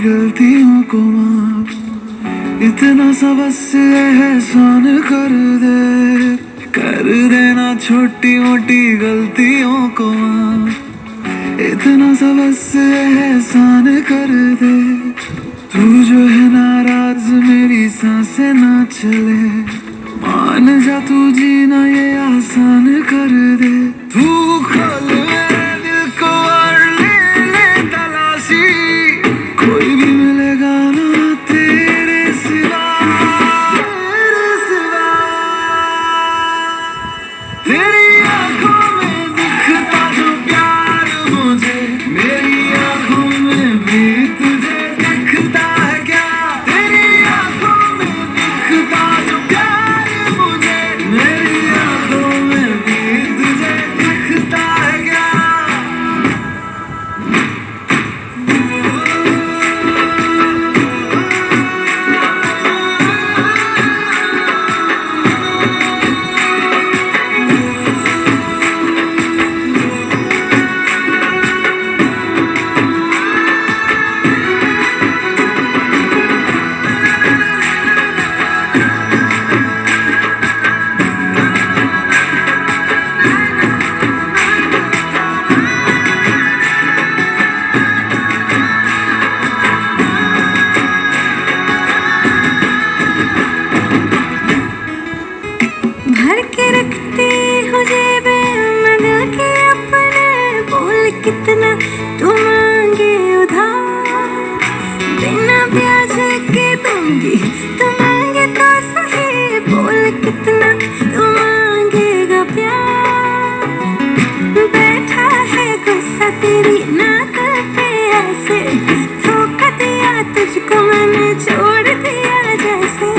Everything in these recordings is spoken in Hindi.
गलतियों को माफ, इतना सा बस एहसान कर दे, कर देना छोटी मोटी गलतियों को माफ, इतना सा बस एहसान कर दे। तू जो है नाराज मेरी सांसें ना चले, मान जा तू जीना ये आसान कर दे। तू खोल मेरे दिल को और ले तलाशी, कोई भी मिलेगा ना तेरे सिवा, तेरे सिवा। तेरी आंखों में दिखता जो प्यार मुझे, मेरी आंखों में भी तुझे दिखता है क्या? तेरी आंखों में दिखता जो प्यार मुझे, मेरी आंखों में भी तुझे दिखता है क्या? भर के रखती हूँ जेबे में दिल के अपने, बोल कितना तू मांगे उधार, बिना ब्याज के दूंगी तू मांगे तो सही, बोल कितना तू मांगेगा प्यार। बैठा है गुस्सा तेरी नाक पे ऐसे, धोखा दिया तुझको मैंने छोड़ दिया जैसे,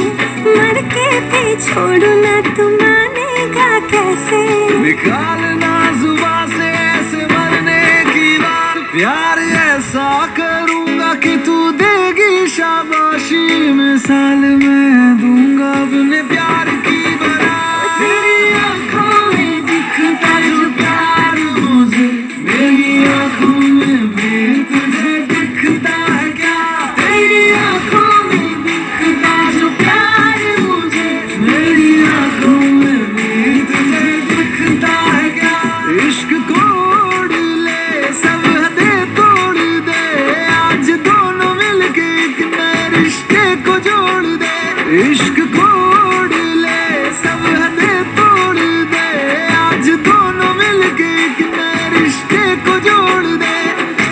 मर के भी छोड़ू ना तू मानेगा कैसे? निकालना जुबान से ऐसे मरने की बात, प्यार ऐसा करूंगा कि तू देगी शाबाशी, मिसाल मैं दूंगा अपने प्यार की बारात। तेरी आंखों में दिखता जो प्यार मुझे, मेरी आंखों में भी तुझे दिखता है क्या? तेरी आंखों में दिखता जो प्यार मुझे, मेरी आंखों में भी तुझे दिखता है क्या? इश्क कोड़ ले सब हदें तोड़ दे, आज दोनों मिलके एक नए रिश्ते को जोड़ दे। इश्क कोड़ ले सब हदें तोड़ दे, आज दोनों मिलके एक नए रिश्ते को जोड़ दे।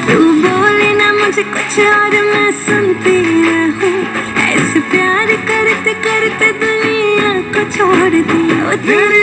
तू बोले ना मुझे कुछ और मैं सुनती रहूं, ऐसे प्यार करते करते दुनिया को छोड़ दिया। तेरी